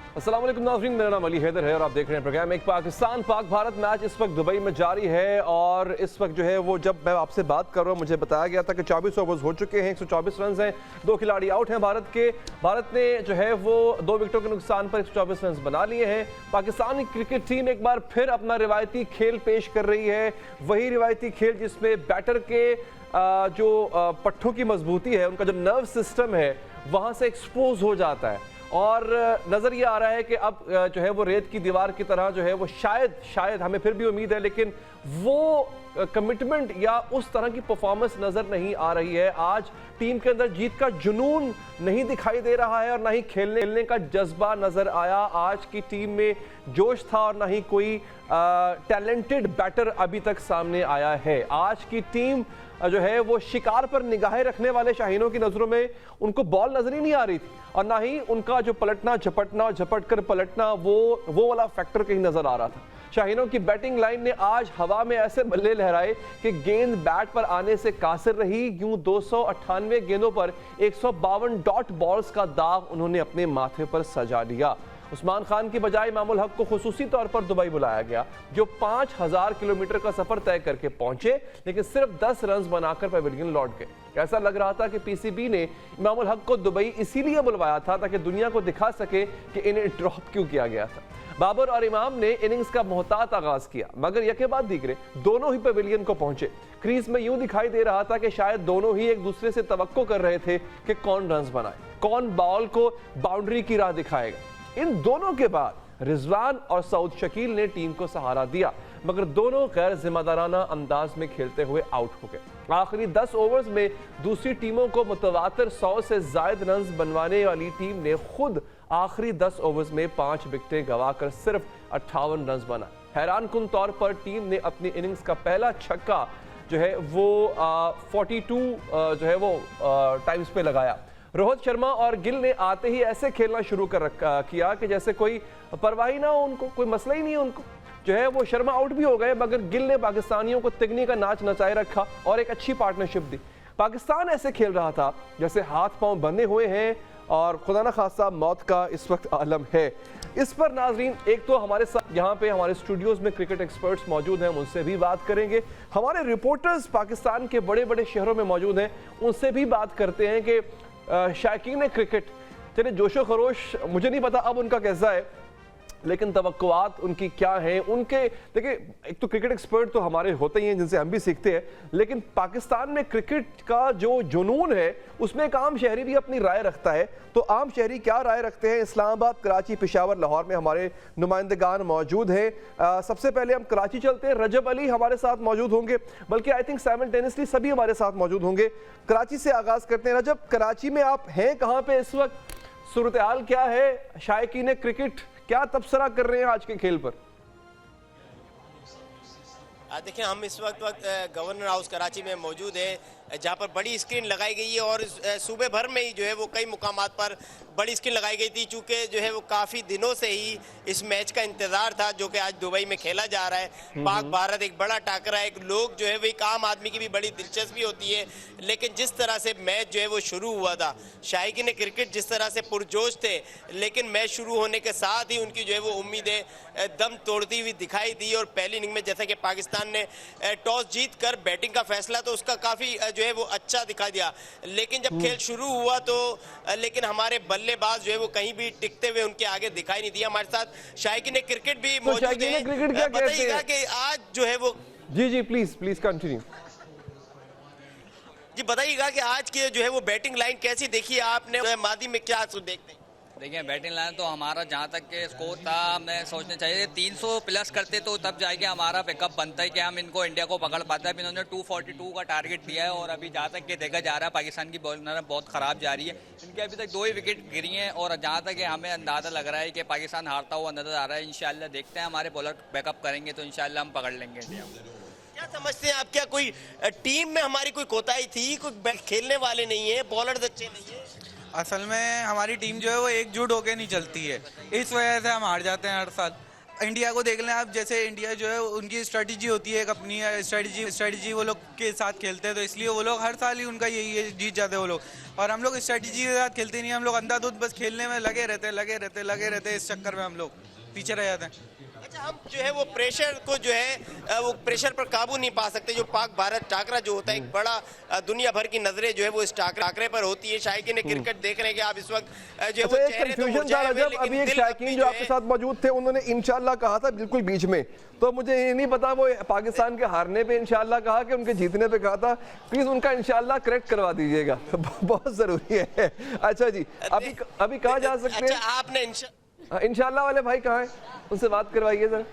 अस्सलाम वालेकुम नाज़रीन, मेरा नाम अली हैदर है और आप देख रहे हैं प्रोग्राम एक पाकिस्तान पाक भारत मैच इस वक्त दुबई में जारी है। और इस वक्त जो है वो जब मैं आपसे बात कर रहा हूँ मुझे बताया गया था कि 24 ओवर्स हो चुके हैं, 124 रन हैं, 2 खिलाड़ी आउट हैं भारत के। भारत ने जो है वो 2 विकेटों के नुकसान पर 124 रन बना लिए हैं। पाकिस्तानी क्रिकेट टीम एक बार फिर अपना रिवायती खेल पेश कर रही है, वही रिवायती खेल जिसमें बैटर के जो पट्ठों की मजबूती है, उनका जो नर्व सिस्टम है वहाँ से एक्सपोज हो जाता है। और नज़र ये आ रहा है कि अब जो है वो रेत की दीवार की तरह जो है वो शायद हमें फिर भी उम्मीद है, लेकिन वो कमिटमेंट या उस तरह की परफॉर्मेंस नज़र नहीं आ रही है। आज टीम के अंदर जीत का जुनून नहीं दिखाई दे रहा है और ना ही खेलने का जज्बा नज़र आया। आज की टीम में जोश था और ना ही कोई टैलेंटेड बैटर अभी तक सामने आया है। आज की टीम जो है वो शिकार पर निगाहें रखने वाले शाहीनों की नज़रों में उनको बॉल नजर ही नहीं आ रही थी और ना ही उनका जो पलटना झपटना और झपट कर पलटना वो वाला फैक्टर कहीं नजर आ रहा था। शाहीनों की बैटिंग लाइन ने आज हवा में ऐसे बल्ले लहराए कि गेंद बैट पर आने से कासिर रही। यूं 298 गेंदों पर 152 डॉट बॉल्स का दाग उन्होंने अपने माथे पर सजा लिया। उस्मान खान की बजाय इमामुल हक को खुसूसी तौर पर दुबई बुलाया गया, जो 5000 किलोमीटर का सफर तय करके पहुंचे, लेकिन सिर्फ 10 रन बनाकर पवेलियन लौट गए। ऐसा लग रहा था कि पीसीबी ने इमामुल हक को दुबई इसीलिए बुलवाया था ताकि दुनिया को दिखा सके कि इन्हें ड्रॉप क्यों किया गया था। बाबर और इमाम ने इनिंग्स का मोहतात आगाज किया, मगर यके बाद दीगरे दोनों ही पवेलियन को पहुंचे। क्रीज में यूं दिखाई दे रहा था कि शायद दोनों ही एक दूसरे से तवक्को कर रहे थे कि कौन रन बनाए, कौन बॉल को बाउंड्री की राह दिखाएगा। इन दोनों के बाद रिजवान और सऊद शकील ने टीम को सहारा दिया, मगर दोनों गैर जिम्मेदाराना अंदाज में खेलते हुए आउट हो गए। आखिरी 10 ओवर्स में दूसरी टीमों को मुतवातिर 100 से ज्यादा रन बनवाने वाली टीम ने खुद आखिरी 10 ओवर्स में 5 विकेटें गंवाकर सिर्फ 58 रन बना। हैरान कुन तौर पर टीम ने अपनी इनिंग्स का पहला छक्का जो है वो 42 जो है वो टाइम्स पे लगाया। रोहित शर्मा और गिल ने आते ही ऐसे खेलना शुरू किया कि जैसे कोई परवाही ना हो, उनको कोई मसला ही नहीं है। उनको जो है वो शर्मा आउट भी हो गए, मगर गिल ने पाकिस्तानियों को तिगनी का नाच नचाए रखा और एक अच्छी पार्टनरशिप दी। पाकिस्तान ऐसे खेल रहा था जैसे हाथ पांव बंधे हुए हैं और खुदा न खासा मौत का इस वक्त आलम है। इस पर नाजरीन एक तो हमारे साथ यहाँ पे हमारे स्टूडियोज में क्रिकेट एक्सपर्ट्स मौजूद हैं, उनसे भी बात करेंगे। हमारे रिपोर्टर्स पाकिस्तान के बड़े बड़े शहरों में मौजूद हैं, उनसे भी बात करते हैं कि शायकीन क्रिकेट चले जोशो खरोश, मुझे नहीं पता अब उनका कैसा है, लेकिन तवक्कुआत उनकी क्या हैं। उनके देखिए, एक तो क्रिकेट एक्सपर्ट तो हमारे होते ही हैं जिनसे हम भी सीखते हैं, लेकिन पाकिस्तान में क्रिकेट का जो जुनून है उसमें एक आम शहरी भी अपनी राय रखता है। तो आम शहरी क्या राय रखते हैं? इस्लामाबाद, कराची, पेशावर, लाहौर में हमारे नुमाइंदगान मौजूद हैं। सबसे पहले हम कराची चलते हैं। रजब अली हमारे साथ मौजूद होंगे, बल्कि आई थिंक साइमल्टेनियसली सभी हमारे साथ मौजूद होंगे। कराची से आगाज करते हैं। रजब, कराची में आप हैं कहाँ पे इस वक्त? सूरत हाल क्या है? शायकीन क्रिकेट क्या तबसरा कर रहे हैं आज के खेल पर? देखिए, हम इस वक्त गवर्नर हाउस कराची में मौजूद है, जहाँ पर बड़ी स्क्रीन लगाई गई है और सूबे भर में ही जो है वो कई मुकामात पर बड़ी स्क्रीन लगाई गई थी, चूँकि जो है वो काफ़ी दिनों से ही इस मैच का इंतज़ार था जो कि आज दुबई में खेला जा रहा है। पाक भारत एक बड़ा टाकरा है, एक लोग जो है वो एक आम आदमी की भी बड़ी दिलचस्पी होती है, लेकिन जिस तरह से मैच जो है वो शुरू हुआ था, शायकीन क्रिकेट जिस तरह से पुरजोश थे, लेकिन मैच शुरू होने के साथ ही उनकी जो है वो उम्मीदें दम तोड़ती हुई दिखाई दी। और पहली इनिंग में जैसा कि पाकिस्तान ने टॉस जीत कर बैटिंग का फैसला तो उसका काफ़ी जो है वो अच्छा दिखा दिया, लेकिन जब खेल शुरू हुआ तो लेकिन हमारे बल्लेबाज जो है वो कहीं भी टिकते हुए उनके आगे दिखाई नहीं दिया। हमारे साथ शायकीन क्रिकेट भी मौजूद है। बताइएगा कि आज जो है वो जी प्लीज कंटिन्यू। जी बताइएगा कि आज की जो है वो बैटिंग लाइन कैसी देखी आपने, मादी में क्या देखते हैं? देखिए, बैटिंग लाइन तो हमारा जहाँ तक के स्कोर था, हमें सोचना चाहिए 300 प्लस करते तो तब जाके हमारा पिकअप बनता है कि हम इनको इंडिया को पकड़ पाते हैं। इन्होंने 242 का टारगेट दिया है और अभी जहाँ तक के देखा जा रहा है पाकिस्तान की बॉलिंग बहुत ख़राब जा रही है। इनके अभी तक 2 ही विकेट गिरी हैं और जहाँ तक हमें अंदाज़ा लग रहा है कि पाकिस्तान हारता हुआ नजर आ रहा है। इंशाल्लाह देखते हैं, हमारे बॉलर बैकअप करेंगे तो इंशाल्लाह हम पकड़ लेंगे इंडिया को। क्या समझते हैं आप, क्या कोई टीम में हमारी कोई कोताही थी? कोई खेलने वाले नहीं है, बॉलर अच्छे नहीं है? असल में हमारी टीम जो है वो एकजुट होकर नहीं चलती है, इस वजह से हम हार जाते हैं हर साल। इंडिया को देख लें आप, जैसे इंडिया जो है उनकी स्ट्रेटजी होती है, एक अपनी स्ट्रेटजी वो लोग के साथ खेलते हैं, तो इसलिए वो लोग हर साल ही उनका यही जीत जाते हैं वो लोग। और हम लोग स्ट्रेटजी के साथ खेलते नहीं, हम लोग अंधाधुंध बस खेलने में लगे रहते, इस चक्कर में हम लोग पीछे रह जाते हैं। अच्छा, हम जो है वो प्रेशर को जो है वो प्रेशर पर काबू नहीं पा सकते। जो पाक भारत टाकरा जो होता है, एक बड़ा दुनिया भर की नजरें जो है वो इस टाकरे पर होती है। शायकीन ने क्रिकेट देख रहे हैं कि आप इस वक्त जो है वो चेहरे तो मुरझाए हुए, जब लेकिन अभी एक दिल शायकीन जो आपके साथ मौजूद थे, उन्होंने इंशाल्लाह कहा था बिल्कुल बीच में, तो मुझे ये नहीं पता वो पाकिस्तान के हारने पे इंशाल्लाह कहा कि उनके जीतने पे कहा था। प्लीज उनका इंशाल्लाह करेक्ट करवा दीजिएगा, बहुत जरूरी है। अच्छा जी, अभी कहाँ जा सकते हैं? अच्छा, आपने इंशाल्लाह वाले भाई कहाँ हैं, उनसे बात करवाइए जरा।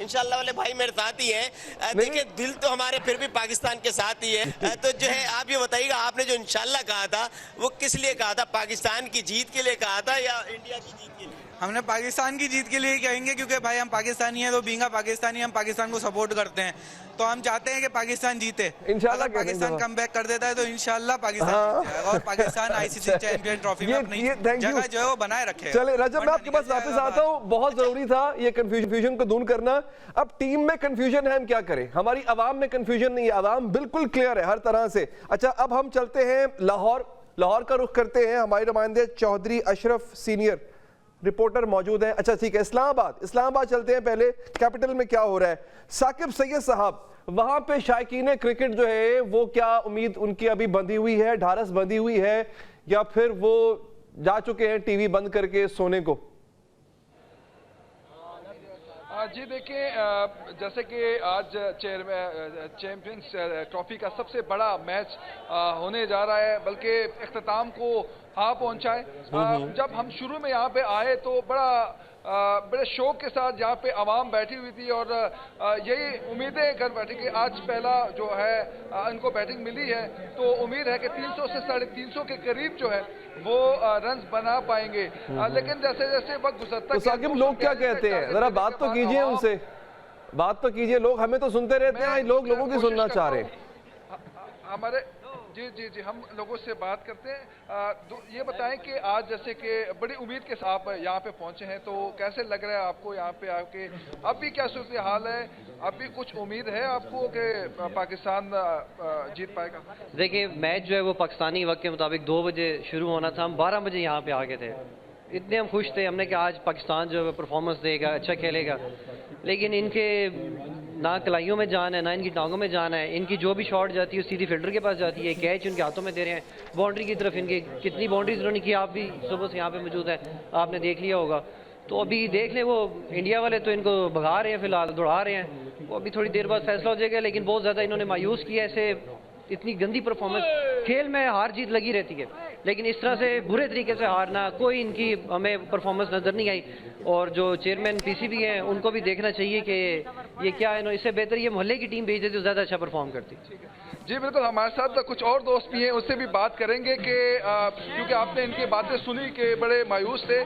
इंशाल्लाह वाले भाई मेरे साथ ही हैं। देखिए, दिल तो हमारे फिर भी पाकिस्तान के साथ ही है। तो जो है आप ये बताइएगा, आपने जो इंशाल्लाह कहा था वो किस लिए कहा था? पाकिस्तान की जीत के लिए कहा था या इंडिया की जीत के लिए? हमने पाकिस्तान की जीत के लिए कहेंगे, क्योंकि भाई हम पाकिस्तानी हैं, तो बींगा पाकिस्तानी हम पाकिस्तान को सपोर्ट करते हैं, तो हम चाहते हैं कि पाकिस्तान जीते। इंशाल्लाह पाकिस्तान कमबैक कर देता है तो इंशाल्लाह पाकिस्तान जीत जाएगा और पाकिस्तान आईसीसी चैंपियन ट्रॉफी में अपनी जगह जो है वो बनाए रखे। चले रजब, मैं आपके पास वापस आता हूँ। बहुत जरूरी था ये कंफ्यूजन को दूर करना। अब टीम में कंफ्यूजन है, हम क्या करें? हमारी आवाम में कंफ्यूजन नहीं है, आवाम बिल्कुल क्लियर है हर तरह से। अच्छा, अब हम चलते हैं लाहौर का रुख करते हैं। हमारे नुमाइंदे चौधरी अशरफ सीनियर रिपोर्टर मौजूद हैं। अच्छा ठीक है, इस्लामाबाद चलते हैं। पहले कैपिटल में क्या हो रहा है? साकिब सैयद साहब, वहां पे शायकीन क्रिकेट जो है वो क्या उम्मीद उनकी अभी बंधी हुई है, ढारस बंधी हुई है, या फिर वो जा चुके हैं टीवी बंद करके सोने को? जी देखिए, जैसे कि आज चैंपियंस ट्रॉफी का सबसे बड़ा मैच होने जा रहा है, बल्कि इख्तिताम को पहुंचा है। जब हम शुरू में यहाँ पे आए तो बड़े शौक के साथ यहाँ पे आवाम बैठी हुई थी और यही उम्मीदें कर बैठी कि आज पहला जो है इनको बैटिंग मिली है, तो उम्मीद है कि 300 से 350 के करीब जो है वो रन्स बना पाएंगे। लेकिन जैसे जैसे वक्त गुजरता है, तो साकिब लोग क्या कहते हैं, जरा बात तो कीजिए उनसे, बात तो कीजिए। लोग हमें तो सुनते रहते हैं, लोगों की सुनना चाह रहे हैं। हमारे जी हम लोगों से बात करते हैं। ये बताएं कि आज जैसे कि बड़ी उम्मीद के साथ आप यहाँ पे पहुंचे हैं, तो कैसे लग रहा है आपको यहाँ पे आके? अभी क्या सूरत हाल है? अभी कुछ उम्मीद है आपको कि पाकिस्तान जीत पाएगा? देखिए, मैच जो है वो पाकिस्तानी वक्त के मुताबिक 2 बजे शुरू होना था। हम 12 बजे यहाँ पे आ गए थे। इतने हम खुश थे, हमने कि आज पाकिस्तान जो है परफॉर्मेंस देगा, अच्छा खेलेगा। लेकिन इनके ना कलाइयों में जान है, ना इनकी टांगों में जान है। इनकी जो भी शॉट जाती है सीधी फील्डर के पास जाती है, कैच उनके हाथों में दे रहे हैं। बाउंड्री की तरफ इनके कितनी बाउंड्रीज उन्होंने की, आप भी सुबह से यहाँ पे मौजूद है, आपने देख लिया होगा। तो अभी देख लें, वो इंडिया वाले तो इनको भगा रहे हैं, फिलहाल दौड़ा रहे हैं। वो अभी थोड़ी देर बाद फैसला हो जाएगा, लेकिन बहुत ज़्यादा इन्होंने मायूस किया। ऐसे इतनी गंदी परफॉर्मेंस, खेल में हार जीत लगी रहती है, लेकिन इस तरह से बुरे तरीके से हारना, कोई इनकी हमें परफॉर्मेंस नज़र नहीं आई। और जो चेयरमैन पीसीबी हैं उनको भी देखना चाहिए कि ये क्या है, इससे बेहतर ये मोहल्ले की टीम भेज देती तो ज़्यादा अच्छा परफॉर्म करती। जी बिल्कुल, हमारे साथ कुछ और दोस्त भी हैं, उससे भी बात करेंगे कि क्योंकि आपने इनकी बातें सुनी कि बड़े मायूस थे।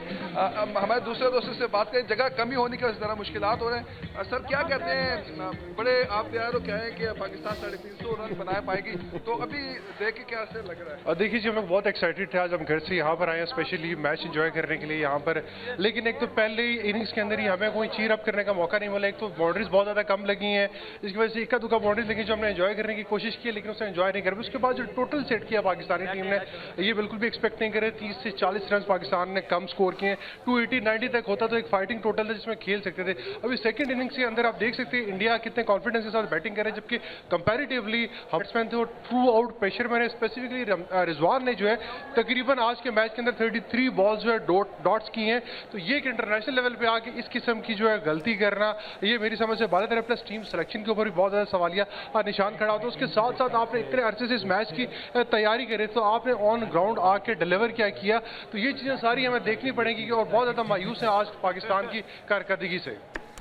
हमारे दूसरे दोस्तों से बात करें, जगह कमी होने की ज़रा मुश्किलात हो रहे हैं। सर क्या कहते हैं, बड़े आप तैयार हो, क्या है कि पाकिस्तान 350 रन बना पाएगी, तो अभी देख के क्या असर लग रहा है? देखिए जी, हम लोग बहुत एक्साइटेड थे। आज हम घर से यहाँ पर आए हैं स्पेशली मैच एंजॉय करने के लिए यहाँ पर। लेकिन एक तो पहले इनिंग्स के अंदर ही हमें कोई चीयर अप करने का मौका नहीं मिला। एक तो बाउंड्रीज बहुत ज़्यादा कम लगी हैं, इसकी वजह से इक्का दुक्का बाउंड्रीज लगी जो हमने एंजॉय करने की कोशिश की, लेकिन उसे एंजॉय नहीं कर पाए। उसके बाद जो टोटल सेट किया पाकिस्तानी टीम ने, ये बिल्कुल भी एक्सपेक्ट नहीं करे। 30 से 40 रन पाकिस्तान ने कम स्कोर किए। 280-90 तक होता तो एक फाइटिंग टोटल था जिसमें खेल सकते थे। अभी सेकंड इनिंग्स के अंदर आप देख सकते हैं इंडिया कितने कॉन्फिडेंस के साथ बैटिंग करे, जबकि कंपैरेटिवली बैट्समैन थे वो थ्रू आउट प्रेशर में। स्पेसिफिकली रिजवान ने जो है तकरीबन आज के मैच के अंदर 33 बॉल्स जो है डॉट्स की हैं। तो ये एक इंटरनेशनल लेवल पे आके इस किस्म की जो है गलती करना, ये मेरी समझ से बात है। प्लस टीम सिलेक्शन के ऊपर भी बहुत ज़्यादा सवालिया निशान खड़ा होता है। उसके साथ साथ आपने इतने अरसे से इस मैच की तैयारी करे, तो आपने ऑन ग्राउंड आके डिलीवर क्या किया, तो ये चीज़ें सारी हमें देखनी पड़ेंगी। और बहुत ज़्यादा मायूस है आज पाकिस्तान की कारकर्दगी से।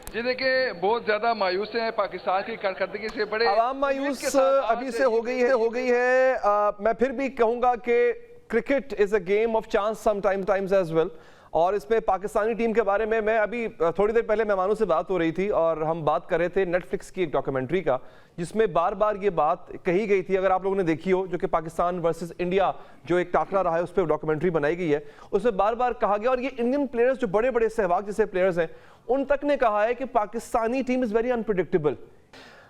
जी देखिए, बहुत ज्यादा मायूस हैं पाकिस्तान की कारकर्दगी से। बड़े आवाम मायूस अभी से हो गई है। मैं फिर भी कहूंगा कि cricket is a game of chance sometimes as well, और इसमें पाकिस्तानी टीम के बारे में मैं अभी थोड़ी देर पहले मेहमानों से बात हो रही थी और हम बात कर रहे थे नेटफ्लिक्स की एक डॉक्यूमेंट्री का, जिसमें बार बार ये बात कही गई थी, अगर आप लोगों ने देखी हो, जो कि पाकिस्तान वर्सेस इंडिया जो एक टाकरा रहा है उस पर डॉक्यूमेंट्री बनाई गई है, उसमें बार बार कहा गया, और ये इंडियन प्लेयर्स जो बड़े बड़े सहवाग जैसे प्लेयर्स हैं उन तक ने कहा है कि Pakistani team is very unpredictable.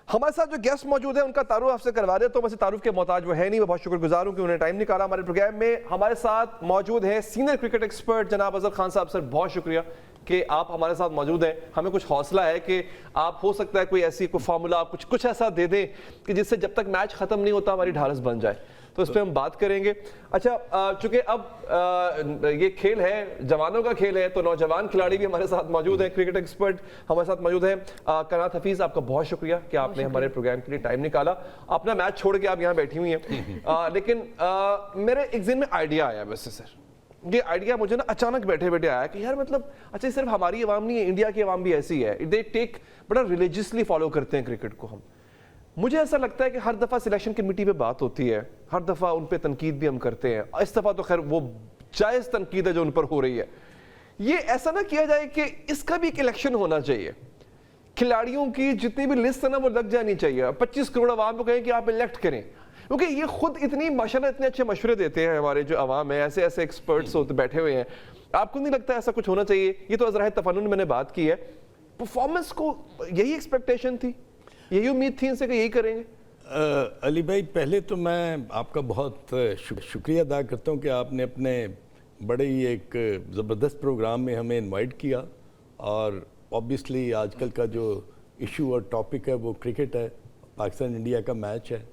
हमारे साथ जो गेस्ट मौजूद है उनका तारुफ आपसे करवा दे, तो वैसे तारुफ के मोहताज वो है नहीं, मैं बहुत शुक्रगुजार हूं कि उन्होंने टाइम निकाला हमारे प्रोग्राम में। हमारे साथ मौजूद हैं सीनियर क्रिकेट एक्सपर्ट जनाब अजहर खान साहब। सर बहुत शुक्रिया कि आप हमारे साथ मौजूद हैं, हमें कुछ हौसला है कि आप हो सकता है कोई ऐसी कोई फार्मूला कुछ ऐसा दे दें कि जिससे जब तक मैच खत्म नहीं होता हमारी ढारस बन जाए, तो इस पर हम बात करेंगे। अच्छा, चूंकि अब ये खेल है, जवानों का खेल है, तो नौजवान खिलाड़ी भी हमारे साथ मौजूद हैं, क्रिकेट एक्सपर्ट हमारे साथ मौजूद हैं। कनात हफीज, आपका बहुत शुक्रिया कि आपने हमारे प्रोग्राम के लिए टाइम निकाला, अपना मैच छोड़ के आप यहाँ बैठी हुई हैं। लेकिन मेरे एक दिन में आइडिया आया, वैसे सर ये आइडिया मुझे ना अचानक बैठे बैठे आया कि यार मतलब अच्छा सिर्फ हमारी अवाम नहीं है, इंडिया की अवाम भी ऐसी है, दे टेक बड़ा रिलीजियसली फॉलो करते हैं क्रिकेट को। हम मुझे ऐसा लगता है कि हर दफ़ा सिलेक्शन कमेटी पे बात होती है, हर दफ़ा उन पे तनकीद भी हम करते हैं, इस दफ़ा तो खैर वो जायज़ तनकीद है जो उन पर हो रही है। ये ऐसा ना किया जाए कि इसका भी एक इलेक्शन होना चाहिए, खिलाड़ियों की जितनी भी लिस्ट है ना वो लग जानी चाहिए, 25 करोड़ अवाम को कहें कि आप इलेक्ट करें, क्योंकि ये खुद इतनी माशाल्लाह इतने अच्छे मशवरे देते हैं, हमारे जो अवाम है ऐसे ऐसे एक्सपर्ट्स होते बैठे हुए हैं। आपको नहीं लगता ऐसा कुछ होना चाहिए? ये तो अज़राए तफन्नुन मैंने बात की है, परफॉर्मेंस को यही एक्सपेक्टेशन थी, यही उम्मीद थी इनसे कि यही करेंगे। अली भाई, पहले तो मैं आपका बहुत शुक्रिया अदा करता हूँ कि आपने अपने बड़े ही एक ज़बरदस्त प्रोग्राम में हमें इनवाइट किया, और ऑब्वियसली आजकल का जो इशू और टॉपिक है वो क्रिकेट है, पाकिस्तान इंडिया का मैच है।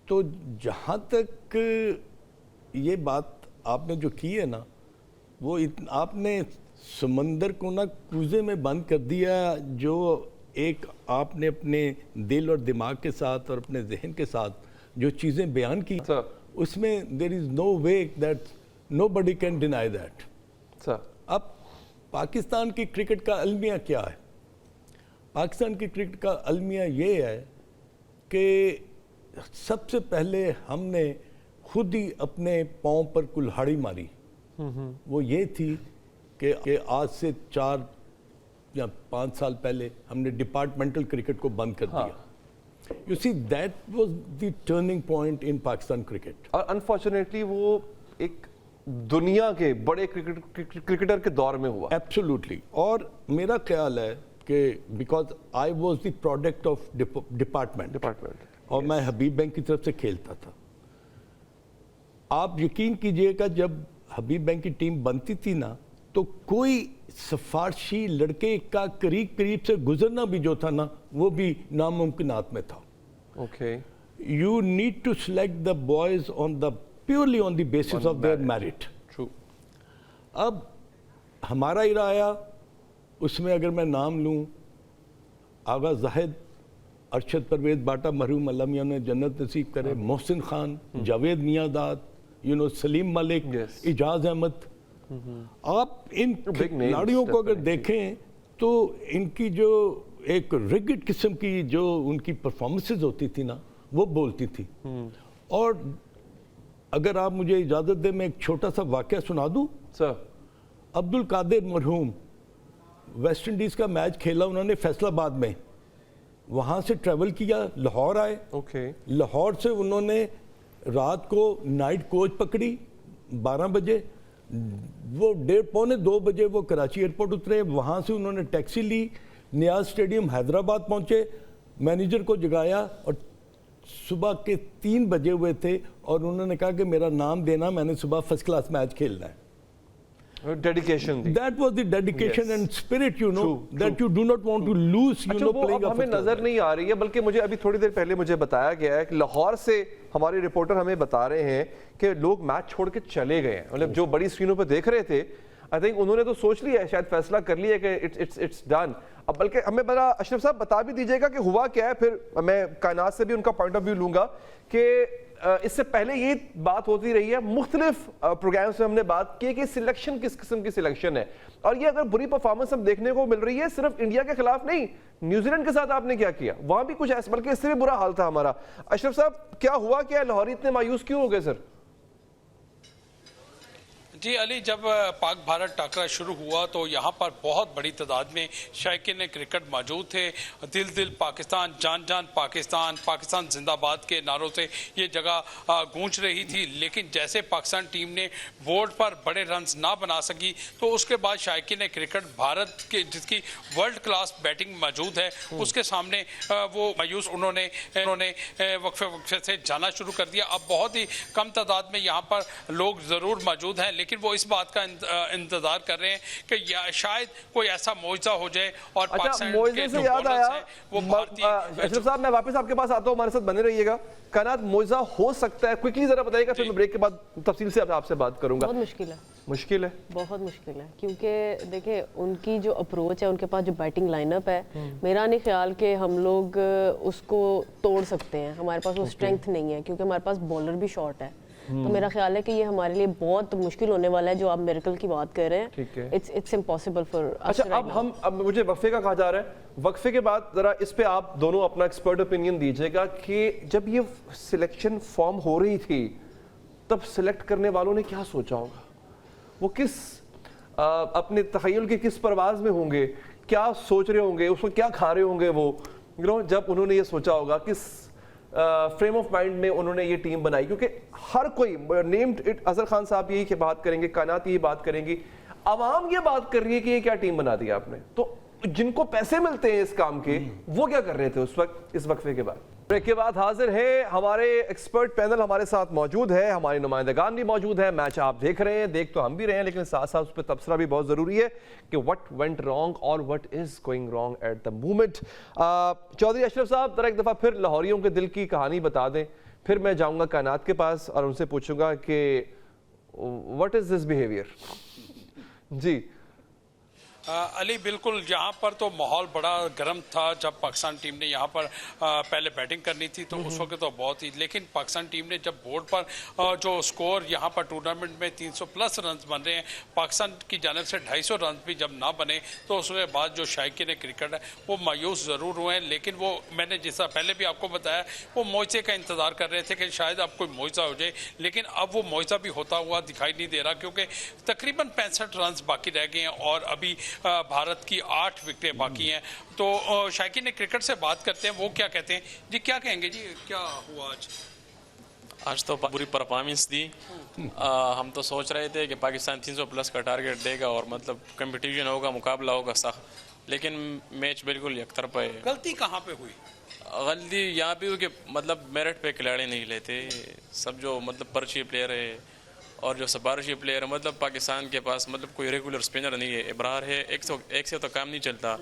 तो जहाँ तक ये बात आपने जो की है ना, वो आपने समंदर को ना क्रूज़े में बंद कर दिया, जो एक आपने अपने दिल और दिमाग के साथ और अपने जहन के साथ जो चीज़ें बयान की, उसमें there is no way that nobody can deny that. अब पाकिस्तान की क्रिकेट का अलमिया क्या है? पाकिस्तान की क्रिकेट का अलमिया ये है कि सबसे पहले हमने खुद ही अपने पाँव पर कुल्हाड़ी मारी। वो ये थी कि आज से 4 या 5 साल पहले हमने डिपार्टमेंटल क्रिकेट को बंद कर दिया। You see that was the turning point in Pakistan cricket, और अनफॉर्चुनेटली वो एक दुनिया के बड़े क्रिकेटर के दौर में हुआ। एब्सोल्युटली। और मेरा ख्याल है कि because I was the product of department, और मैं हबीब बैंक की तरफ से खेलता था। आप यकीन कीजिएगा, जब हबीब बैंक की टीम बनती थी ना, तो कोई सिफारशी लड़के का करीब से गुजरना भी जो था ना, वो भी नामुमकिनात में था। Okay, you need to select the boys on the purely on the basis of their merit. True. अब हमारा इरा आया, उसमें अगर मैं नाम लूं, आगा जाहिद, अरशद परवेज बाटा मरहूम अल्लाह मियां ने जन्नत नसीब करे, मोहसिन खान, जावेद मियांदाद, सलीम मलिक, इजाज अहमद। आप इन खिलाड़ियों को अगर देखें तो इनकी जो एक रिगिड किस्म की जो उनकी परफॉर्मेंसेज होती थी ना, वो बोलती थी। और अगर आप मुझे इजाज़त दें, मैं एक छोटा सा वाक़या सुना दूं। सर, अब्दुल कादिर मरहूम वेस्ट इंडीज़ का मैच खेला उन्होंने फैसलाबाद में, वहाँ से ट्रैवल किया, लाहौर आए। ओके। लाहौर से उन्होंने रात को नाइट कोच पकड़ी 12 बजे, वो 1:30-2 बजे वो कराची एयरपोर्ट उतरे, वहाँ से उन्होंने टैक्सी ली, नियाज स्टेडियम हैदराबाद पहुँचे, मैनेजर को जगाया, और सुबह के 3 बजे हुए थे, और उन्होंने कहा कि मेरा नाम देना, मैंने सुबह फर्स्ट क्लास मैच खेलना है। Dedication. That was the dedication and spirit, that you do not want to lose, playing हमें नजर नहीं आ रही है, बल्कि मुझे अभी थोड़ी देर पहले मुझे बताया गया है कि लाहौर से हमारे रिपोर्टर हमें बता रहे हैं कि लोग मैच छोड़ के चले गए हैं, मतलब जो बड़ी स्क्रीनों पर देख रहे थे, आई थिंक उन्होंने तो सोच लिया है, शायद फैसला कर लिया कि इट्स डन। अब बल्कि हमें बड़ा अशरफ साहब बता भी दीजिएगा कि हुआ क्या है, फिर मैं कायनात से भी उनका पॉइंट ऑफ व्यू लूंगा कि इससे पहले ये बात होती रही है, मुख्तलिफ प्रोग्राम्स में हमने बात की कि सिलेक्शन किस किस्म की सिलेक्शन है, और ये अगर बुरी परफॉर्मेंस हम देखने को मिल रही है सिर्फ इंडिया के खिलाफ नहीं, न्यूजीलैंड के साथ आपने क्या किया, वहां भी कुछ ऐसा, बल्कि इससे भी बुरा हाल था हमारा। अशरफ साहब, क्या हुआ, क्या लाहौरी इतने मायूस क्यों हो गए सर? जी अली, जब पाक भारत टाकरा शुरू हुआ तो यहाँ पर बहुत बड़ी तादाद में शायकीन क्रिकेट मौजूद थे। दिल दिल पाकिस्तान, जान जान पाकिस्तान, पाकिस्तान जिंदाबाद के नारों से ये जगह गूंज रही थी। लेकिन जैसे पाकिस्तान टीम ने बोर्ड पर बड़े रन्स ना बना सकी तो उसके बाद शायकीन क्रिकेट भारत के जिसकी वर्ल्ड क्लास बैटिंग मौजूद है उसके सामने वो मायूस उन्होंने वक्फे से जाना शुरू कर दिया। अब बहुत ही कम तादाद में यहाँ पर लोग ज़रूर मौजूद हैं, लेकिन वो इस बात का इंतजार कर रहे हैं कि शायद कोई ऐसा मौजज़ा हो जाए और पाकिस्तान के जो बॉलर्स हैं वो भारतीय। अशरफ साहब, मैं वापस आपके पास आता हूँ, हमारे साथ बने रहिएगा। कायनात, मौजज़ा हो सकता है, क्विकली जरा बताइएगा, फिर मैं ब्रेक के बाद तफसील से आपसे बात करूंगा। बहुत मुश्किल है, मुश्किल है, बहुत मुश्किल है, क्योंकि देखिए उनकी जो अप्रोच है, उनके पास जो बैटिंग लाइनअप है, मेरा नहीं ख्याल कि हम लोग उसको तोड़ सकते हैं। हमारे पास वो स्ट्रेंथ नहीं है, क्योंकि हमारे पास बॉलर भी शॉर्ट है। तो मेरा ख्याल है कि ये हमारे लिए बहुत मुश्किल होने वाला है। जो आप मिरेकल की बात कर रहे हैं, इट्स इम्पॉसिबल फॉर अस। अच्छा, अब मुझे वक्फे का कहा जा रहा है, वक्फे के बाद जरा इस पे आप दोनों अपना एक्सपर्ट ओपिनियन दीजिएगा कि जब ये सिलेक्शन फॉर्म हो रही थी तब सिलेक्ट करने वालों ने क्या सोचा होगा, वो किस अपने तखय्युल की किस परवाज में होंगे, क्या सोच रहे होंगे, उसको क्या खा रहे होंगे वो, जब उन्होंने ये सोचा होगा, किस फ्रेम ऑफ माइंड में उन्होंने ये टीम बनाई। क्योंकि हर कोई नेम्ड इट, अजहर खान साहब यही की बात करेंगे, कायनात यही बात करेंगी, आवाम ये बात कर रही है कि ये क्या टीम बना दिया आपने। तो जिनको पैसे मिलते हैं इस काम के, वो क्या कर रहे थे उस वक्त, इस वक्फे के बाद? ब्रेक के बाद हाजिर है हमारे एक्सपर्ट पैनल, हमारे साथ मौजूद है, हमारे नुमाइंदगान भी मौजूद है। मैच आप देख रहे हैं, देख तो हम भी रहे हैं, लेकिन साथ साथ उस पर तबसरा भी बहुत ज़रूरी है कि व्हाट वेंट रॉन्ग और what is going wrong at the moment. Chaudhry Ashraf साहब, जरा एक दफ़ा फिर लाहौरियों के दिल की कहानी बता दें, फिर मैं जाऊँगा कायनात के पास और उनसे पूछूंगा कि व्हाट इज दिस बिहेवियर। जी अली, बिल्कुल, यहाँ पर तो माहौल बड़ा गर्म था जब पाकिस्तान टीम ने यहाँ पर पहले बैटिंग करनी थी तो उस वक्त तो बहुत ही, लेकिन पाकिस्तान टीम ने जब बोर्ड पर जो स्कोर यहाँ पर टूर्नामेंट में 300 प्लस रन बन रहे हैं, पाकिस्तान की जानिब से 250 रन भी जब ना बने तो उसके बाद जो शायकीन क्रिकेट है वो मायूस ज़रूर हुए हैं। लेकिन वो मैंने जैसा पहले भी आपको बताया, वो मौजे का इंतज़ार कर रहे थे कि शायद अब कोई मौजा हो जाए, लेकिन अब वो मौजा भी होता हुआ दिखाई नहीं दे रहा, क्योंकि तकरीबन 65 रन बाकी रह गए हैं और अभी भारत की 8 विकेटें बाकी हैं। तो शायकीन क्रिकेट से बात करते हैं, वो क्या कहते हैं जी, क्या कहेंगे जी, क्या हुआ आज? आज तो बुरी परफॉर्मेंस दी। हम तो सोच रहे थे कि पाकिस्तान 300 प्लस का टारगेट देगा और मतलब कंपटीशन होगा, मुकाबला होगा सख्त, लेकिन मैच बिल्कुल एकतरफा है। गलती कहाँ पे हुई? गलती यहाँ पे हुई कि मतलब मेरिट पे खिलाड़ी नहीं लेते, सब जो मतलब पर्ची प्लेयर है और जो सिफारिशी प्लेयर है, मतलब पाकिस्तान के पास मतलब कोई रेगुलर स्पिनर नहीं है। इब्रार है, एक से तो काम नहीं चलता,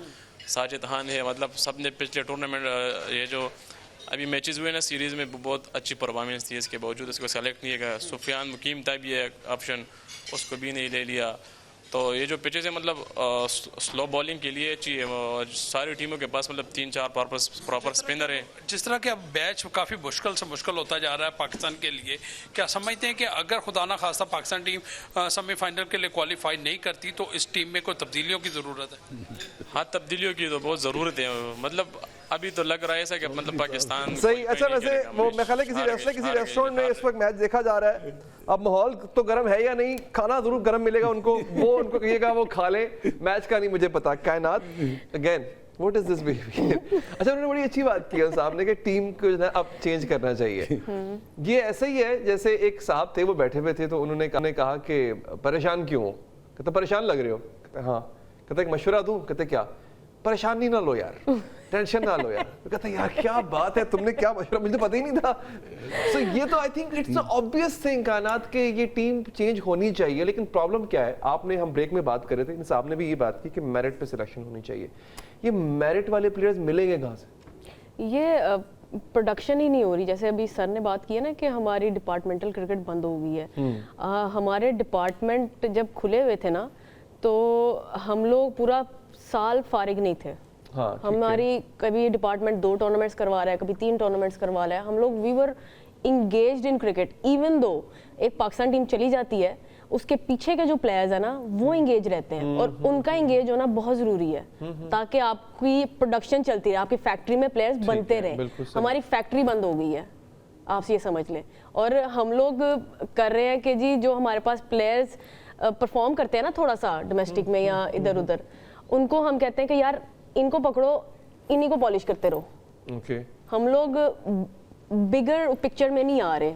साजिद खान है, मतलब सब ने पिछले टूर्नामेंट ये जो अभी मैचेस हुए ना सीरीज़ में बहुत अच्छी परफॉर्मेंस थी, इसके बावजूद इसको सेलेक्ट नहीं किया। सुफियान मुकीम था भी है ऑप्शन, उसको भी नहीं ले लिया। तो ये जो पिचेस है मतलब स्लो बॉलिंग के लिए चाहिए, सारी टीमों के पास मतलब 3-4 प्रॉपर स्पिनर है। जिस तरह के अब मैच काफ़ी मुश्किल से मुश्किल होता जा रहा है पाकिस्तान के लिए, क्या समझते हैं कि अगर खुदा ना खास्ता पाकिस्तान टीम सेमीफाइनल के लिए क्वालिफाई नहीं करती तो इस टीम में कोई तब्दीलियों की ज़रूरत है? हाँ, तब्दीलियों की तो बहुत ज़रूरत है। मतलब अभी तो लग रहा है ऐसा कि मतलब पाकिस्तान सही। अच्छा, वैसे वो मैं ख्याल है किसी रेस्टोरेंट में इस वक्त मैच देखा जा रहा है, अब माहौल तो गर्म है या नहीं, खाना जरूर गर्म मिलेगा उनको, वो उनको कहिएगा वो खा ले, मैच का नहीं मुझे पता। कायनात, again what is this behaviour? अच्छा, उन्होंने बड़ी अच्छी बात की साहब ने कि टीम को जो है अब चेंज करना चाहिए। ये ऐसा ही है जैसे एक साहब थे, वो बैठे हुए थे तो उन्होंने कहा कि परेशान क्यों हो? कहते परेशान लग रहे हो? कहते हाँ। कहते एक मशवरा दूं? कहते क्या? परेशानी ना लो यार, टेंशन ना लो यार। कहता यार क्या बात है, तुमने क्या मशवरा, मुझे पता ही नहीं था। सो ये तो I think it's obvious thing कायनात के ये टीम चेंज होनी चाहिए। लेकिन प्रॉब्लम क्या है, आपने हम ब्रेक में बात कर रहे थे, साहब ने भी ये बात की कि मेरिट पे सिलेक्शन होनी चाहिए। ये मेरिट वाले प्लेयर्स मिलेंगे कहाँ से? ये प्रोडक्शन ही नहीं हो रही। जैसे अभी सर ने बात की है ना कि हमारी डिपार्टमेंटल क्रिकेट बंद हो गई है। हमारे डिपार्टमेंट जब खुले हुए थे ना तो हम लोग पूरा साल फारिग नहीं थे। हाँ, हमारी कभी डिपार्टमेंट 2 टूर्नामेंट्स करवा रहा है, कभी 3 टूर्नामेंट्स करवा रहा है। हम लोग we were engaged in cricket, even though एक पाकिस्तान टीम चली जाती है, उसके पीछे के जो प्लेयर्स है ना वो इंगेज रहते हैं और उनका इंगेज होना बहुत जरूरी है ताकि आपकी प्रोडक्शन चलती रहे, आपकी फैक्ट्री में प्लेयर्स बनते रहे। हमारी फैक्ट्री बंद हो गई है, आप ये समझ लें। और हम लोग कर रहे हैं कि जी जो हमारे पास प्लेयर्स परफॉर्म करते हैं ना थोड़ा सा डोमेस्टिक में या इधर उधर, उनको हम कहते हैं कि यार इनको पकड़ो, इन्हीं को पॉलिश करते रहो। ओके हम लोग बिगर पिक्चर में नहीं आ रहे,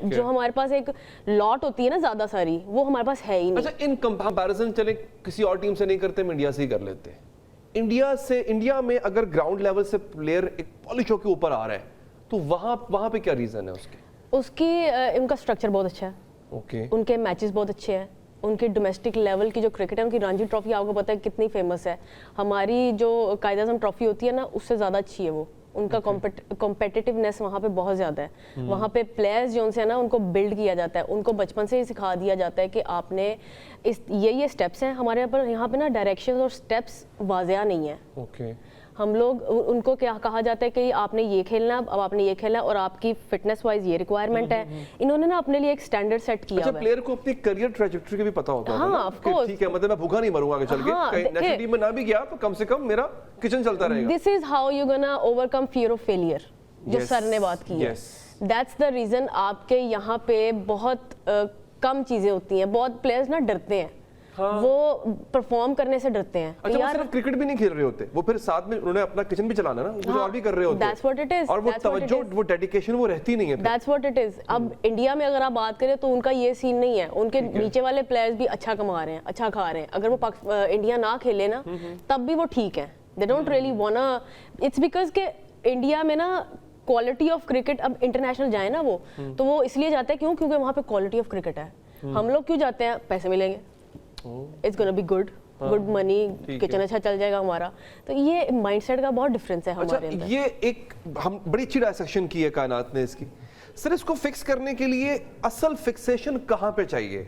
जो हमारे पास एक लॉट होती है ना ज्यादा सारी, वो हमारे पास है ही नहीं। अच्छा, इन कंपैरिजन चले किसी और टीम से नहीं करते, हम इंडिया से ही कर लेते हैं। इंडिया में अगर ग्राउंड लेवल से प्लेयर एक पॉलिश होकर ऊपर आ रहा है तो वहां पे क्या रीजन है उसकी उनका स्ट्रक्चर बहुत अच्छा है। ओके उनके मैचेस बहुत अच्छे हैं, उनके डोमेस्टिक लेवल की जो क्रिकेट है, उनकी रणजी ट्रॉफी आपको पता है कितनी फेमस है। हमारी जो कायद आज़म ट्रॉफी होती है ना, उससे ज़्यादा अच्छी है वो। उनका कॉम्पिटिटिवनेस वहाँ पे बहुत ज़्यादा है। वहाँ पे प्लेयर्स जो उनसे है ना, उनको बिल्ड किया जाता है, उनको बचपन से ही सिखा दिया जाता है कि आपने ये स्टेप्स हैं। हमारे यहाँ पे ना डायरेक्शन और स्टेप्स वाज़िया नहीं है। ओके हम लोग उनको क्या कहा जाता है कि आपने ये खेलना, अब आपने ये खेलना और आपकी फिटनेस वाइज ये रिक्वायरमेंट है। इन्होंने ना अपने लिए एक स्टैंडर्ड सेट किया अच्छा, प्लेयर को अपनी करियर ट्रैजेक्टरी का भी पता होता है। हाँ, ऑफ कोर्स। ठीक है, मतलब मैं भूखा नहीं मरूंगा आगे चल के, कहीं नेशनल टीम में ना भी गया तो कम से कम मेरा किचन चलता रहेगा। This is how you gonna overcome fear of failure, जो सर ने बात की है। दैट्स द रीजन आपके यहाँ पे बहुत कम चीजें होती हैं। बहुत प्लेयर्स ना डरते हैं, वो परफॉर्म करने से डरते हैं। अच्छा, वो सिर्फ क्रिकेट भी नहीं खेल रहे होते, वो फिर साथ में उन्होंने अपना किचन भी चलाना ना, वो और भी कर रहे होते हैं। That's what it is. और वो तवज्जो, वो डेडिकेशन वो रहती नहीं है। That's what it is. अब इंडिया में अगर आप बात करें तो उनका ये सीन नहीं है। उनके नीचे वाले प्लेयर्स भी अच्छा कमा रहे हैं, अच्छा खा रहे हैं। अगर वो इंडिया ना खेले ना, तब भी वो ठीक है। They don't really wanna. It's because के इंडिया में ना क्वालिटी ऑफ क्रिकेट, अब इंटरनेशनल जाए ना वो, तो वो इसलिए जाते हैं क्योंकि वहाँ पे क्वालिटी ऑफ क्रिकेट है। हम लोग क्यों जाते हैं? पैसे मिलेंगे, it's gonna be good money, kitchen अच्छा चल जाएगा हमारा। तो ये माइंडसेट का बहुत डिफरेंस है हमारे अंदर। ये एक हम बड़ी अच्छी डायसेक्शन की है कायनात ने इसकी। सर, इसको फिक्स करने के लिए असल फिक्सेशन कहाँ पे चाहिए?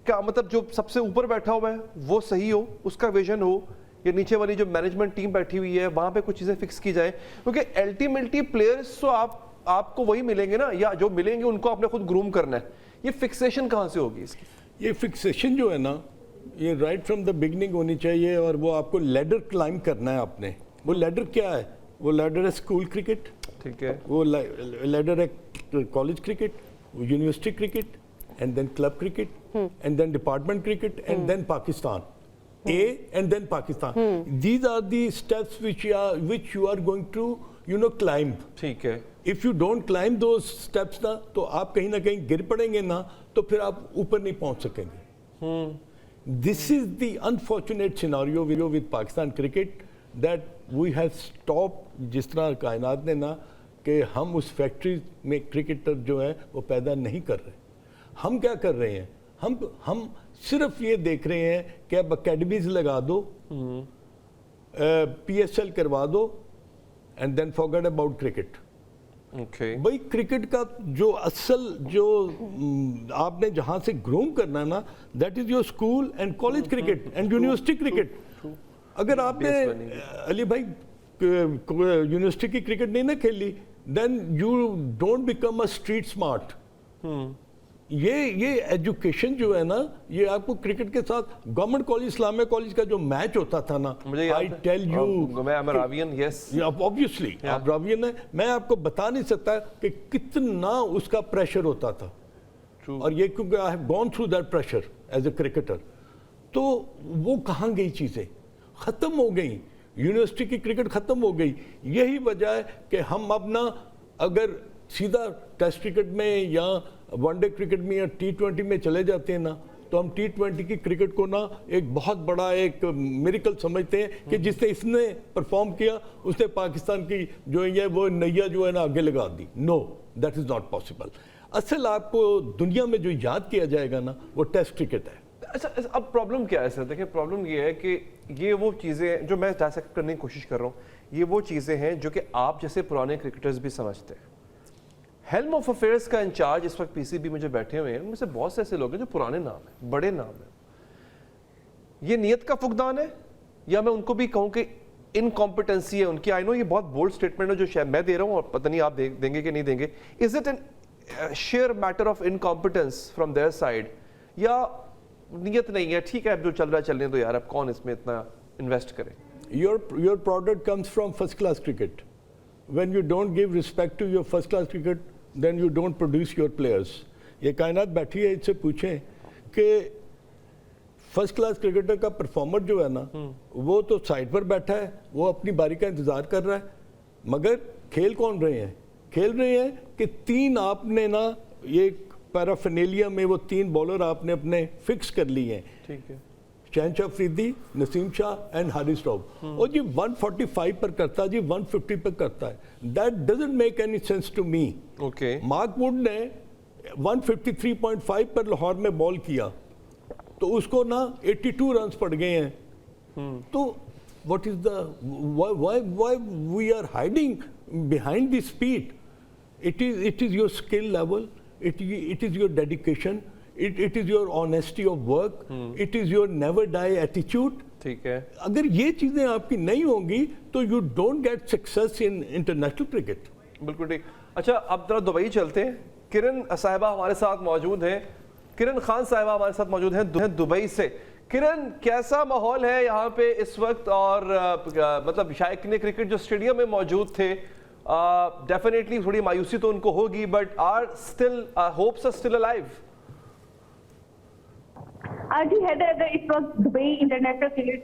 क्या मतलब जो सबसे ऊपर बैठा हुआ है वो सही हो, उसका विजन हो, या नीचे वाली जो मैनेजमेंट टीम बैठी हुई है वहां पे कुछ चीजें फिक्स की जाए? क्योंकि अल्टीमेटली प्लेयर्स तो आपको वही मिलेंगे ना, या जो मिलेंगे उनको आपने खुद ग्रूम करना है। ये फिक्सेशन कहाँ से होगी इसकी? ये फिक्सेशन जो है ना, ये राइट फ्रॉम द बिगनिंग होनी चाहिए। और वो आपको लैडर क्लाइंब करना है आपने। वो लैडर क्या है? वो लैडर है स्कूल क्रिकेट, ठीक है, वो लैडर है college cricket, university cricket, and then club cricket, and then department cricket, and then Pakistan A, and then Pakistan. These are the steps which you are going to climb. ठीक है। If you don't climb those steps ना, तो आप कहीं ना कहीं गिर पड़ेंगे ना, तो फिर आप ऊपर नहीं पहुंच सकेंगे। This is the unfortunate scenario with Pakistan cricket that we have stopped, जिस तरह कायनात ने ना, कि हम उस फैक्ट्री में क्रिकेटर जो है वो पैदा नहीं कर रहे। हम क्या कर रहे हैं? हम सिर्फ ये देख रहे हैं कि अब अकेडमीज लगा दो, PSL करवा दो, and then forget about cricket. भाई क्रिकेट का जो असल जो आपने जहां से ग्रूम करना है ना, that is your school and college cricket and university cricket. अगर आपने अली भाई यूनिवर्सिटी की क्रिकेट नहीं ना खेली, then you don't become a street smart. ये एजुकेशन जो है ना, ये आपको क्रिकेट के साथ गवर्नमेंट कॉलेज, इस्लामिया कॉलेज का जो मैच होता था ना, आई टेल यू, मैं रावियन, यस ऑब्वियसली आप रावियन है, मैं आपको बता नहीं सकता कि कितना उसका प्रेशर होता था। और ये क्योंकि I have gone through that pressure as a cricketer. तो वो कहाँ गई चीज़ें? ख़त्म हो गई। यूनिवर्सिटी की क्रिकेट ख़त्म हो गई। यही वजह है कि हम अब ना, अगर सीधा टेस्ट क्रिकेट में या वनडे क्रिकेट में या T20 में चले जाते हैं ना, तो हम T20 की क्रिकेट को ना एक बहुत बड़ा एक मिरेकल समझते हैं कि जिसने इसने परफॉर्म किया उसने पाकिस्तान की जो है वो नैया जो है ना आगे लगा दी। No, that is not possible. असल आपको दुनिया में जो याद किया जाएगा ना, वो टेस्ट क्रिकेट है। अच्छा, अब प्रॉब्लम क्या है सर? देखिए, प्रॉब्लम ये है कि ये वो चीज़ें जो मैं डायसेक्ट करने की कोशिश कर रहा हूँ, ये वो चीज़ें हैं जो कि आप जैसे पुराने क्रिकेटर्स भी समझते हैं। हेल्म ऑफ अफेयर्स का इंचार्ज इस वक्त PCB में जो बैठे हुए हैं, उनमें से बहुत से ऐसे लोग हैं जो पुराने नाम हैं, बड़े नाम हैं। ये नियत का फुकदान है, या मैं उनको भी कहूँ कि इनकॉम्पिटेंसी है उनकी? आई नो ये बहुत बोल्ड स्टेटमेंट है जो शायद मैं दे रहा हूँ, और पता नहीं आप देंगे कि नहीं देंगे। Is it an sheer matter of incompetence from their side, या नियत नहीं है, ठीक है अब जो चल रहा है चलने दो यार, अब कौन इसमें इतना इन्वेस्ट करे? Your product comes from first class cricket. When you don't give respect to your first class cricket, then you don't produce your players. ये कायनात बैठी है, इससे पूछें कि फर्स्ट क्लास क्रिकेटर का परफॉर्मर जो है ना, वो तो साइड पर बैठा है, वो अपनी बारी का इंतजार कर रहा है। मगर खेल कौन रहे हैं? खेल रहे हैं कि 3 आपने ना ये पैराफिनेलिया में वो 3 बॉलर आपने अपने फिक्स कर लिए हैं। ठीक है। शहनशाह अफरीदी, नसीम शाह एंड हारिस रऊफ। और जी 145 पर करता है, जी 150 पर करता है। That doesn't make any sense to me. Okay. Mark Wood ने 153.5 पर लाहौर में बॉल किया तो उसको ना 82 रन्स पड़ गए हैं। तो what is the why we are hiding behind the speed? It is your skill level, it is your dedication, it is your honesty of work, it is your never die attitude. ठीक है। अगर ये चीजें आपकी नहीं होंगी तो you don't get success in international cricket. बिल्कुल ठीक। अच्छा, अब जरा दुबई चलते हैं। किरण साहिबा हमारे साथ मौजूद हैं, किरण खान साहिबा हमारे साथ मौजूद हैं दुबई से। किरण, कैसा माहौल है यहाँ पे इस वक्त? और मतलब शायकीन क्रिकेट जो स्टेडियम में मौजूद थे, डेफिनेटली थोड़ी मायूसी तो उनको होगी, but are still hopes are still alive? जी हैदर, अगर इस वक्त दुबई इंटरनेशनल क्रिकेट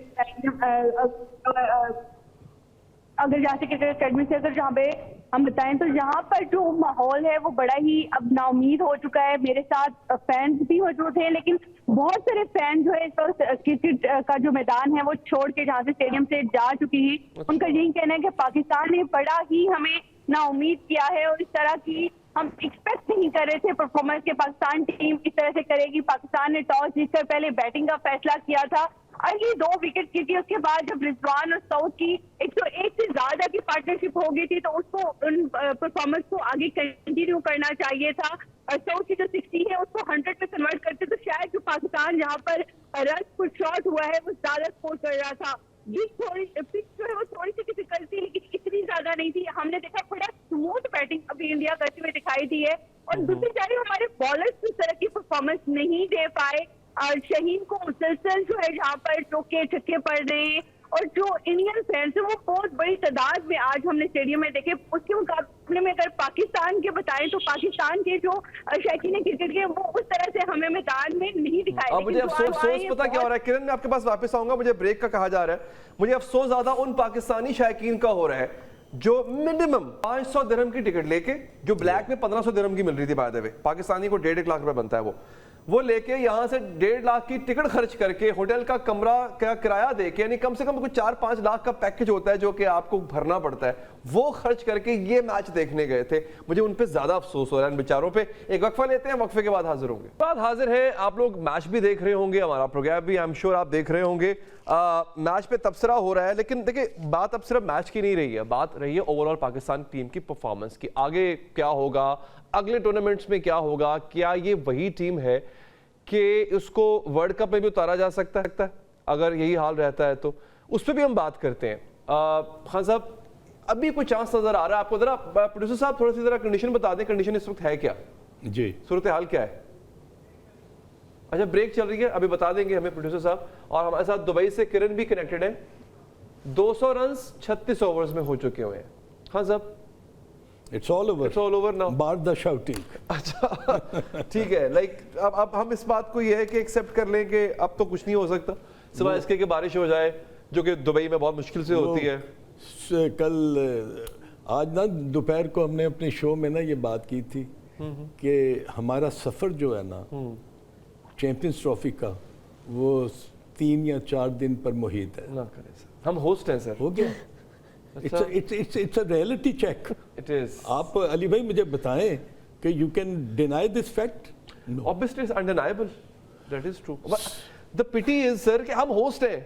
अगर जहाँ से क्रिकेट अकेडमी से अगर जहाँ पे हम बताएं तो यहाँ पर जो माहौल है वो बड़ा ही अब नाउमीद हो चुका है। मेरे साथ फैंस भी मौजूद हैं, लेकिन बहुत सारे फैन जो है इस वक्त क्रिकेट का जो मैदान है वो छोड़ के जहाँ से स्टेडियम से जा चुकी है। उनका यही कहना है कि पाकिस्तान ने बड़ा ही हमें नाउमीद किया है और इस तरह की हम एक्सपेक्ट नहीं कर रहे थे परफॉर्मेंस के पाकिस्तान टीम इस तरह से करेगी। पाकिस्तान ने टॉस जीतकर पहले बैटिंग का फैसला किया था, अगली 2 विकेट की थी। उसके बाद जब रिजवान और सऊद की 101 से ज्यादा की पार्टनरशिप हो गई थी तो उसको उन परफॉर्मेंस को आगे कंटिन्यू करना चाहिए था। और सऊद की जो 60 है उसको 100 पे कन्वर्ट करते तो शायद जो पाकिस्तान जहाँ पर रन फुट शॉट हुआ है वो ज्यादा स्कोर कर रहा था। ये थोड़ी पिच जो है वो थोड़ी सी डिफिकल्ट थी, लेकिन इतनी ज्यादा नहीं थी। हमने देखा बड़ा स्मूथ बैटिंग अभी इंडिया करते हुए दिखाई दी है। और दूसरी जारी हमारे बॉलर्स इस तरह की परफॉर्मेंस नहीं दे पाए। और शहीन को मुसलसल जो है जहाँ पर चौके छक्के पड़ रहे हैं और जो इंडियन फैंस है वो बहुत बड़ी तादाद में आज हमने स्टेडियम में देखे। उसके मुकाबले में अगर पाकिस्तान के बताएं तो पाकिस्तान के जो शौकीन क्रिकेट के वो उस तरह से हमें मैदान में नहीं दिखाई। अब मुझे अफसोस पता क्या हो रहा है किरण, मैं आपके पास वापस आऊंगा, मुझे ब्रेक का कहा जा रहा है। मुझे अफसोस ज्यादा उन पाकिस्तानी शौकीन का हो रहा है जो मिनिमम 500 दिरहम की टिकट लेके, जो ब्लैक में 1500 दिरहम की मिल रही थी बाय द वे, पाकिस्तानी को 1.5 लाख रुपए बनता है, वो लेके यहाँ से 1.5 लाख की टिकट खर्च करके होटल का कमरा का किराया दे के, यानी कम से कम कुछ 4-5 लाख का पैकेज होता है जो कि आपको भरना पड़ता है, वो खर्च करके ये मैच देखने गए थे। मुझे उन पे ज्यादा अफसोस हो रहा है इन बेचारों पे। एक वक्फा लेते हैं, वक्फे के बाद हाजिर होंगे। बाद हाजिर है, आप लोग मैच भी देख रहे होंगे, हमारा प्रोग्राम भी आई एम श्योर आप देख रहे होंगे। मैच पे तबसरा हो रहा है, लेकिन देखिए बात अब सिर्फ मैच की नहीं रही है, बात रही है ओवरऑल पाकिस्तान टीम की परफॉर्मेंस की। आगे क्या होगा, अगले टूर्नामेंट्स में क्या होगा, क्या ये वही टीम है कि उसको वर्ल्ड कप में भी उतारा जा सकता है अगर यही हाल रहता है? तो उस पर भी हम बात करते हैं। खान साहब, अभी कोई चांस नजर आ रहा है आपको? जरा प्रोड्यूसर साहब थोड़ी सी जरा कंडीशन बता दें, कंडीशन इस वक्त है क्या जी, सूरत हाल क्या है? अच्छा, ब्रेक चल रही है, अभी बता देंगे हमें प्रोड्यूसर साहब। और हमारे साथ दुबई से किरण भी कनेक्टेड है। 200 रन 36 ओवर्स में हो चुके हुए हैं। हाँ साहब, It's all over now. Bar the shouting. अच्छा, ठीक है। लाइक अब हम इस बात को ये है कि एक्सेप्ट कर लें कि अब तो कुछ नहीं हो सकता सिवाय इसके कि बारिश हो जाए, जो कि दुबई में बहुत मुश्किल से होती है। कल आज ना दोपहर को हमने अपने शो में ना ये बात की थी कि हमारा सफ़र जो है ना चैंपियंस ट्रॉफी का, वो 3 या 4 दिन पर मुहित है। ना करें सर, हम होस्ट हैं सर। हो गया। It's a reality check. It is. आप अली भाई मुझे बताएं कि you can deny this fact? No. Obviously it's undeniable. That is true. But the pity is sir कि हम होस्ट हैं,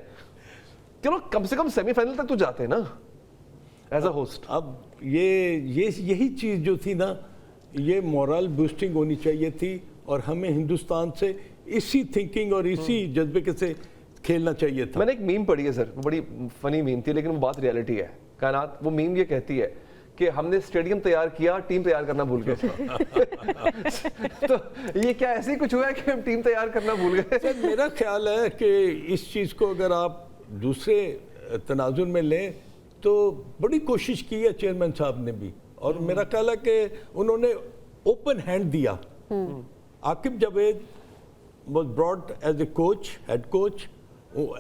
चलो कम से कम सेमीफाइनल तक तो जाते हैं ना एज अ होस्ट। अब यही चीज़ जो थी ना, ये मोरल बूस्टिंग होनी चाहिए थी और हमें हिंदुस्तान से इसी थिंकिंग और इसी जज्बे के से खेलना चाहिए था। मैंने एक मीम पढ़ी है सर, वो बड़ी फनी मीम थी, लेकिन वो बात रियलिटी है। कायनात, वो मीम ये कहती है कि हमने स्टेडियम तैयार किया, टीम तैयार करना भूल गए। तो ये क्या ऐसे ही कुछ हुआ है कि हम टीम तैयार करना भूल गए? सर मेरा ख्याल है कि इस चीज़ को अगर आप दूसरे तनाजुर में लें तो बड़ी कोशिश की है चेयरमैन साहब ने भी, और मेरा ख्याल है कि उन्होंने ओपन हैंड दिया। Aqib Javed was brought as a coach, head coach,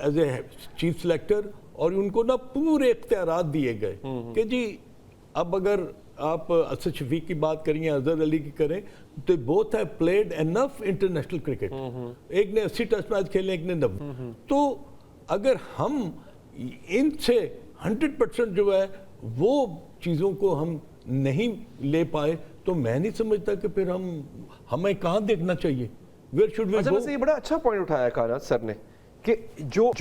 as a chief selector, और उनको ना पूरे इख्तियारात दिए गए कि जी अब अगर आप असद शफीक की बात करें या अजहर अली की करें तो both have played enough international cricket, एक ने 80 टेस्ट मैच खेले, एक ने 90। तो अगर हम इनसे 100% जो है वो चीज़ों को हम नहीं ले पाए तो मैं नहीं समझता कि फिर हमें कहाँ देखना चाहिए, वेयर शुड वी गो। ये बड़ा अच्छा पॉइंट उठाया कायनात सर ने कि जो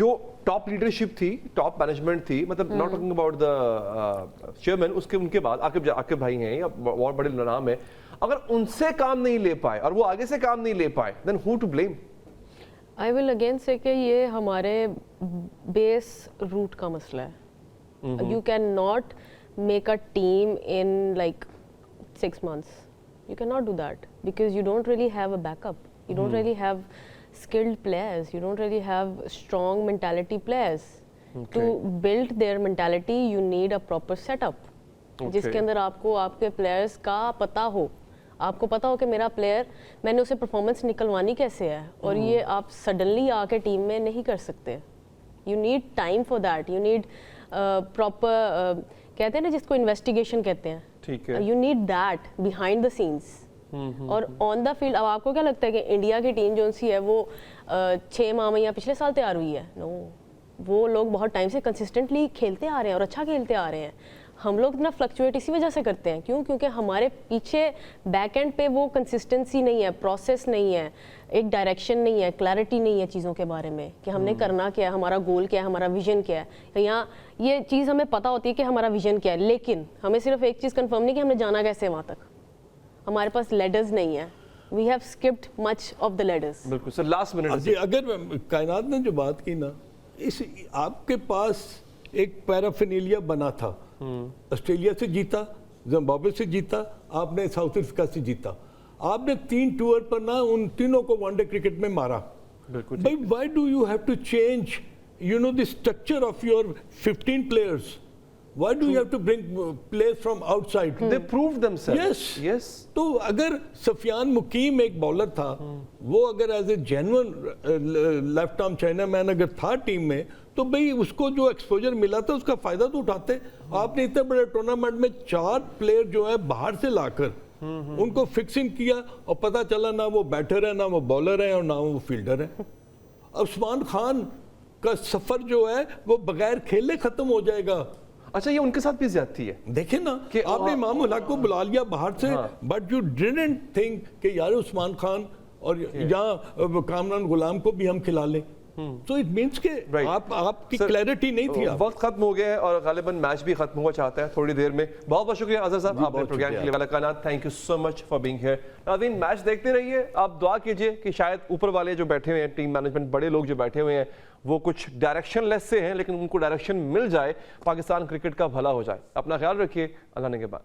टॉप लीडरशिप थी, टॉप मैनेजमेंट थी, मतलब not talking about the chairman, उसके उनके बाद आकिब भाई हैं या बहुत बड़े नाम है, अगर उनसे काम नहीं ले पाए और वो आगे से काम नहीं ले पाए then who to blame? I will again say कि ये हमारे बेस रूट का मसला है। You can not make a team in like 6 months. You cannot do that because you don't really have a backup. You don't really have skilled players. You don't really have strong mentality players. To build their mentality, you need a proper setup. जिसके अंदर आपको आपके players का पता हो, आपको पता हो कि मेरा प्लेयर, मैंने उसे परफॉर्मेंस निकलवानी कैसे है, और ये आप सडनली आके टीम में नहीं कर सकते। You need time for that, you need proper, कहते हैं ना जिसको इन्वेस्टिगेशन कहते हैं, ठीक है, you need that behind the scenes. और ऑन द फील्ड अब आपको क्या लगता है कि इंडिया की टीम जो सी है वो 6 माह में या पिछले साल तैयार हुई है? नो, वो लोग बहुत टाइम से कंसिस्टेंटली खेलते आ रहे हैं और अच्छा खेलते आ रहे हैं। हम लोग इतना फ्लक्चुएट इसी वजह से करते हैं, क्यों? क्योंकि हमारे पीछे बैक एंड पे वो कंसिस्टेंसी नहीं है, प्रोसेस नहीं है, एक डायरेक्शन नहीं है, क्लैरिटी नहीं है चीज़ों के बारे में कि हमने करना क्या है, हमारा गोल क्या है, हमारा विजन क्या है। यहाँ ये चीज़ हमें पता होती है कि हमारा विजन क्या है, लेकिन हमें सिर्फ एक चीज़ कंफर्म नहीं कि हमने जाना कैसे वहाँ तक। हमारे पास लेडर्स नहीं है, we have skipped much of the ladders. बिल्कुल सर, लास्ट मिनट अगर कायनात ने जो बात की ना, इस आपके पास एक पैराफिनेलिया बना था, ऑस्ट्रेलिया से जीता, जिम्बाब्वे से जीता, आपने साउथ अफ्रीका से जीता, आपने 3 टूर पर ना उन तीनों को वनडे क्रिकेट में मारा। बिल्कुल भाई, why do you have to change the structure of your 15 players? Why do you have to bring players from outside? They proved themselves. Yes. Yes. तो अगर सफियान मुकीम एक बॉलर था, वो अगर as a genuine left arm chinaman अगर था team में, तो भाई उसको जो एक्सपोजर मिला था उसका फायदा तो उठाते। आपने इतने बड़े टूर्नामेंट में 4 प्लेयर जो है बाहर से लाकर उनको फिक्सिंग किया और पता चला ना वो बैटर है, ना वो बॉलर है और ना वो फील्डर है। उस्मान खान का सफर जो है वो बगैर खेले खत्म हो जाएगा। अच्छा, ये उनके साथ भी ज्यादती है। देखे ना कि आपने इमाम उल हक को बुला लिया बाहर से, बट यू डिडंट थिंक कि यार उस्मान खान और यहाँ कामरान गुलाम को भी हम खिला लें। So it means कि आपकी क्लैरिटी नहीं थी। वक्त खत्म हो गया है और गालिबन मैच भी खत्म हुआ चाहता है थोड़ी देर में। बहुत बहुत शुक्रिया अजहर साहब, आपने प्रोग्राम के लिए वाला काना, thank you so much for being here. नाज़रीन, मैच देखते रहिए, आप दुआ कीजिए कि शायद ऊपर वाले जो बैठे हुए हैं, टीम मैनेजमेंट, बड़े लोग जो बैठे हुए हैं, वो कुछ डायरेक्शन लेस से हैं, लेकिन उनको डायरेक्शन मिल जाए, पाकिस्तान क्रिकेट का भला हो जाए। अपना ख्याल रखिए, अल्लाह ने के बाद।